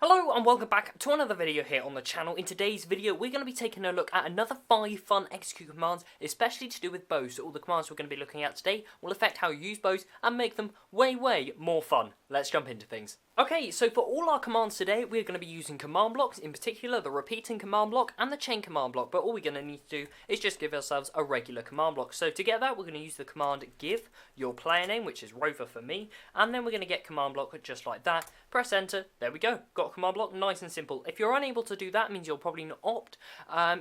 Hello and welcome back to another video here on the channel. In today's video we're going to be taking a look at another 5 fun execute commands, especially to do with bows. So all the commands we're going to be looking at today will affect how you use bows and make them way more fun. Let's jump into things. Okay, so for all our commands today we're going to be using command blocks, in particular the repeating command block and the chain command block, but all we're going to need to do is just give ourselves a regular command block. So to get that we're going to use the command give your player name, which is Rover for me, and then we're going to get command block just like that. Press enter, there we go, got command block, nice and simple. If you're unable to do that, it means you'll probably not opt.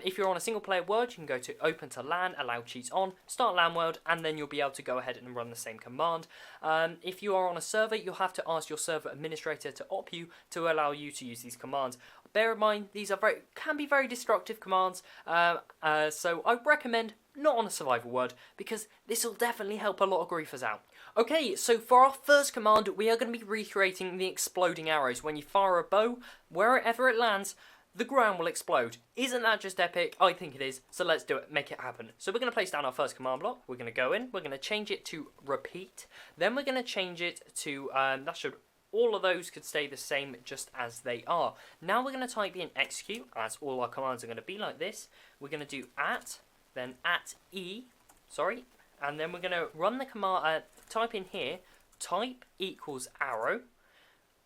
If you're on a single player world, you can go to open to LAN, allow cheats on, start LAN world, and then you'll be able to go ahead and run the same command. If you are on a server, you'll have to ask your server administrator to opt you to allow you to use these commands. Bear in mind, these are can be very destructive commands, so I recommend not on a survival world, because this will definitely help a lot of griefers out. Okay, so for our first command, we are going to be recreating the exploding arrows. When you fire a bow, wherever it lands, the ground will explode. Isn't that just epic? I think it is, so let's do it, make it happen. So we're going to place down our first command block, we're going to go in, we're going to change it to repeat, then we're going to change it to, all of those could stay the same just as they are. Now we're going to type in execute, as all our commands are going to be like this. We're going to do then and then we're going to run the command, type in here, type equals arrow.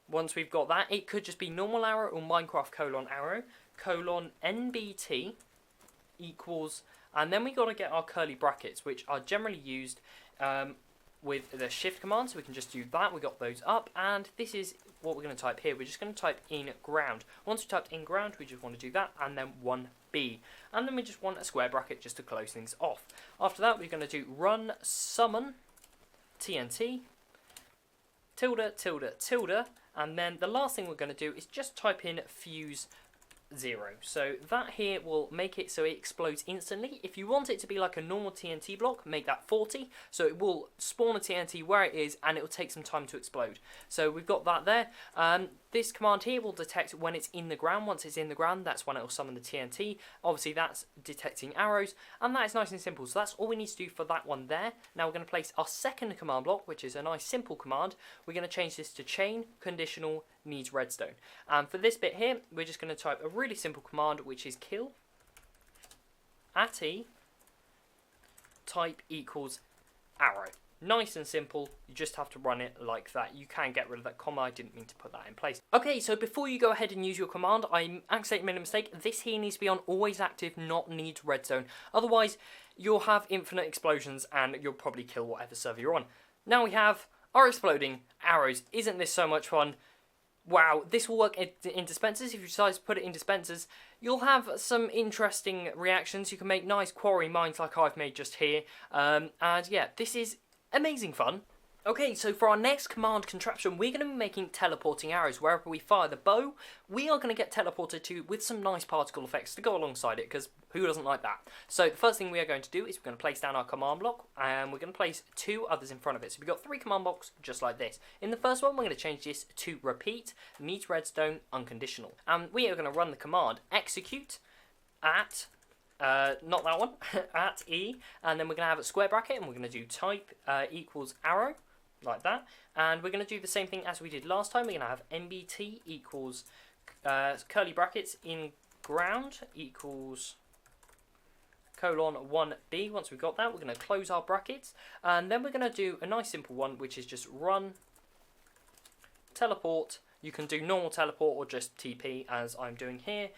Once we've got that, it could just be normal arrow or Minecraft :arrow, NBT equals, and then we got to get our curly brackets, which are generally used with the shift command, so we can just do that. We got those up, and this is what we're going to type here. We're just going to type inGround. Once we typed inGround, we just want to do that, and then 1B. And then we just want a square bracket just to close things off. After that, we're going to do run summon TNT, tilde, and then the last thing we're going to do is just type in fuse 0. So that here will make it so it explodes instantly. If you want it to be like a normal TNT block, make that 40, so it will spawn a TNT where it is and it will take some time to explode. So we've got that there. This command here will detect when it's in the ground. Once it's in the ground, that's when it will summon the TNT. Obviously that's detecting arrows, and that is nice and simple. So that's all we need to do for that one there. Now we're going to place our second command block, which is a nice simple command. We're going to change this to chain conditional needs redstone. And for this bit here, we're just going to type a really simple command, which is kill @e type equals arrow. Nice and simple, you just have to run it like that. You can get rid of that comma, I didn't mean to put that in place. Okay, so before you go ahead and use your command, I accidentally made a mistake. This here needs to be on always active, not needs redstone. Otherwise, you'll have infinite explosions and you'll probably kill whatever server you're on. Now we have our exploding arrows. Isn't this so much fun? Wow, this will work in dispensers. If you decide to put it in dispensers, you'll have some interesting reactions. You can make nice quarry mines like I've made just here. And yeah, this is amazing fun. Okay, so for our next command contraption, we're going to be making teleporting arrows. Wherever we fire the bow, we are going to get teleported to with some nice particle effects to go alongside it, because who doesn't like that? So the first thing we are going to do is we're going to place down our command block, and we're going to place 2 others in front of it. So we've got 3 command blocks just like this. In the first one, we're going to change this to repeat, needs redstone, unconditional. And we are going to run the command execute not that one, @e, and then we're going to have a square bracket, and we're going to do type equals arrow, like that, and we're going to do the same thing as we did last time. We're going to have NBT equals curly brackets inGround equals :1B. Once we've got that, we're going to close our brackets, and then we're going to do a nice simple one, which is just run teleport. You can do normal teleport or just TP, as I'm doing here.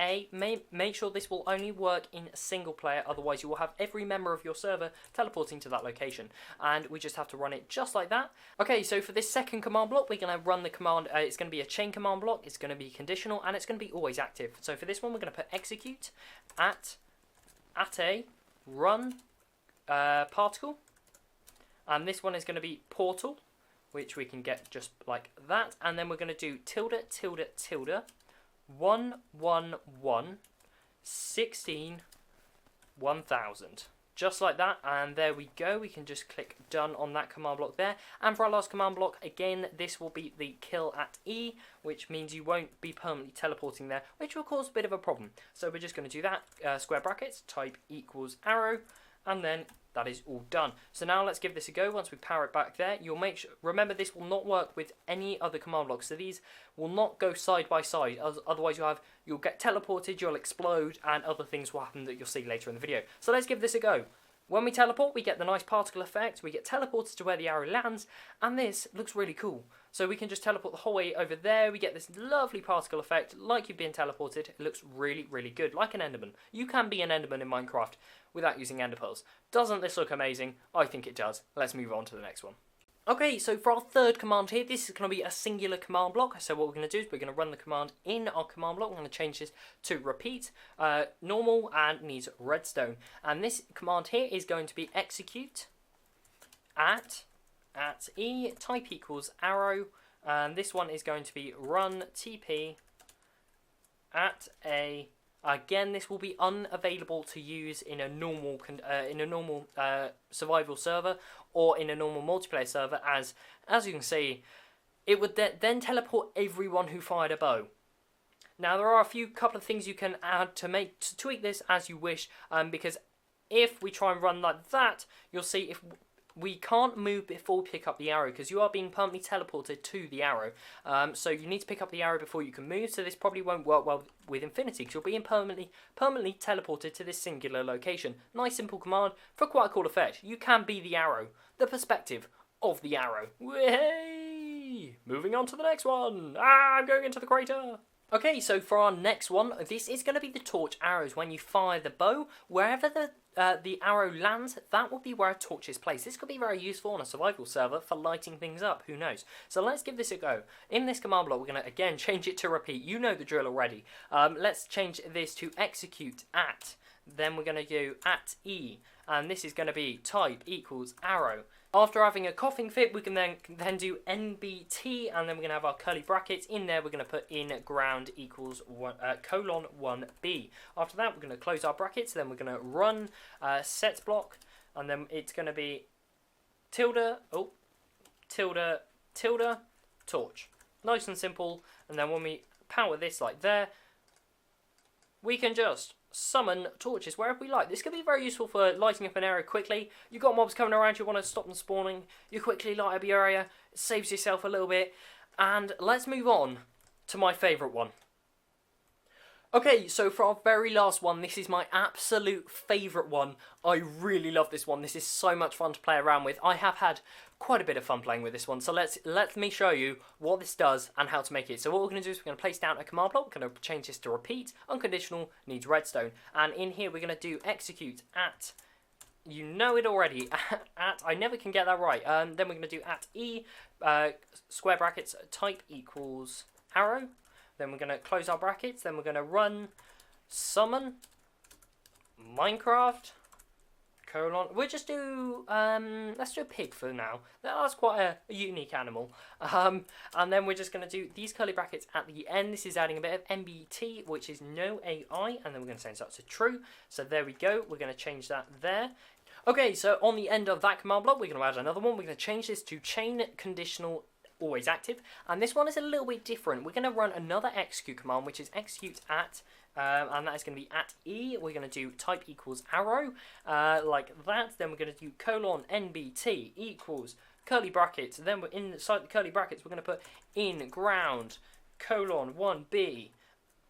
@a, make sure this will only work in single player, otherwise you will have every member of your server teleporting to that location, and we just have to run it just like that. Okay, so for this second command block, we're going to run the command, it's going to be a chain command block, it's going to be conditional, and it's going to be always active. So for this one, we're going to put execute @a run particle, and this one is going to be portal, which we can get just like that, and then we're going to do tilde 111 16 1000, just like that, and there we go. We can just click done on that command block there. And for our last command block, again, this will be the kill @e, which means you won't be permanently teleporting there, which will cause a bit of a problem. So we're just going to do that, square brackets, type equals arrow, and then that is all done. So now let's give this a go. Once we power it back there, you'll make sure, remember this will not work with any other command blocks. So these will not go side by side. Otherwise you'll get teleported, you'll explode, and other things will happen that you'll see later in the video. So let's give this a go. When we teleport, we get the nice particle effect, we get teleported to where the arrow lands, and this looks really cool. So we can just teleport the whole way over there, we get this lovely particle effect, like you've been teleported. It looks really, really good, like an Enderman. You can be an Enderman in Minecraft without using Ender pearls. Doesn't this look amazing? I think it does. Let's move on to the next one. Okay, so for our third command here, this is going to be a singular command block. So what we're going to do is we're going to run the command in our command block. We're going to change this to repeat, normal, and needs redstone. And this command here is going to be execute at E, type equals arrow. And this one is going to be run TP at a... Again, this will be unavailable to use in a normal survival server or in a normal multiplayer server, as you can see, it would then teleport everyone who fired a bow. Now, there are a couple of things you can add to tweak this as you wish, because if we try and run like that, you'll see if we can't move before we pick up the arrow, because you are being permanently teleported to the arrow. So you need to pick up the arrow before you can move, so this probably won't work well with Infinity, because you'll be permanently teleported to this singular location. Nice simple command for quite a cool effect. You can be the arrow, the perspective of the arrow. Hey! Moving on to the next one. I'm going into the crater. Okay, so for our next one, this is going to be the torch arrows. When you fire the bow, wherever the arrow lands, that will be where a torch is placed. This could be very useful on a survival server for lighting things up, who knows. So let's give this a go. In this command block, we're going to, again, change it to repeat. You know the drill already. Let's change this to execute at. Then we're going to do at E, and this is going to be type equals arrow. After having a coughing fit, we can then do NBT, and then we're going to have our curly brackets. In there, we're going to put inGround equals colon 1B. After that, we're going to close our brackets. Then we're going to run set block, and then it's going to be tilde, torch. Nice and simple. And then when we power this like there, we can just summon torches wherever we like. This could be very useful for lighting up an area quickly. You've got mobs coming around, you want to stop them spawning, you quickly light up your area, it saves yourself a little bit. And let's move on to my favourite one. Okay, so for our very last one, this is my absolute favourite one. I really love this one. This is so much fun to play around with. I have had quite a bit of fun playing with this one. So let me show you what this does and how to make it. So what we're going to do is we're going to place down a command block. We're going to change this to repeat. Unconditional needs redstone. And in here we're going to do execute at. You know it already. At, I never can get that right. Then we're going to do at E, square brackets, type equals arrow. Then we're going to close our brackets. Then we're going to run summon Minecraft colon. We'll just do let's do a pig for now. That's quite a unique animal. And then we're just going to do these curly brackets at the end. This is adding a bit of NBT, which is NoAI, and then we're going to change that to true. So there we go. We're going to change that there. Okay, so on the end of that command block, we're going to add another one. We're going to change this to chain conditional always active, and this one is a little bit different. We're going to run another execute command, which is execute at, and that is going to be at E. We're going to do type equals arrow, like that. Then we're going to do colon NBT equals curly brackets. Then we're inside the curly brackets, we're going to put inGround colon 1B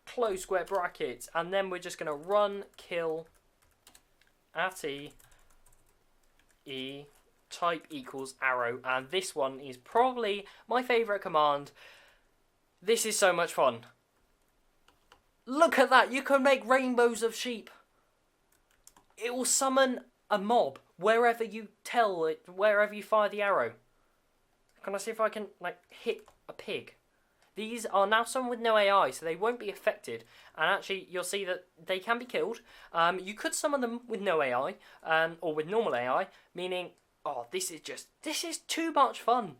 close square brackets, and then we're just going to run kill at E type equals arrow, and this one is probably my favourite command. This is so much fun. Look at that, you can make rainbows of sheep. It will summon a mob wherever you wherever you fire the arrow. Can I see if I can hit a pig? These are now summoned with no AI, so they won't be affected. And actually, you'll see that they can be killed. You could summon them with no AI, or with normal AI, meaning, oh, this is too much fun.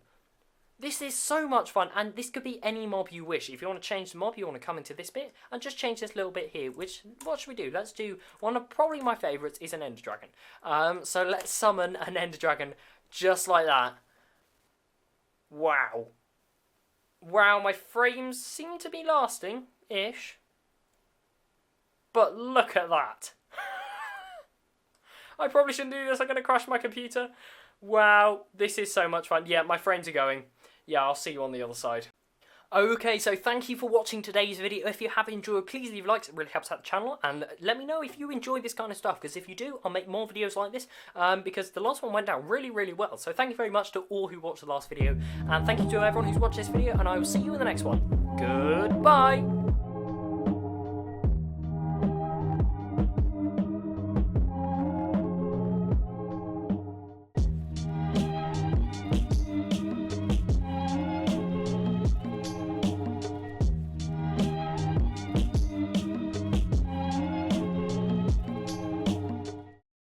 This is so much fun, and this could be any mob you wish. If you want to change the mob, you want to come into this bit, and just change this little bit here, what should we do? Let's do, one of probably my favourites is an Ender Dragon. So let's summon an Ender Dragon just like that. Wow. Wow, my frames seem to be lasting-ish. But look at that. I probably shouldn't do this. I'm going to crash my computer. Wow, this is so much fun. Yeah, my friends are going. Yeah, I'll see you on the other side. Okay, so thank you for watching today's video. If you have enjoyed, please leave likes. It really helps out the channel. And let me know if you enjoy this kind of stuff, because if you do, I'll make more videos like this, because the last one went down really, really well. So thank you very much to all who watched the last video. And thank you to everyone who's watched this video, and I will see you in the next one. Goodbye!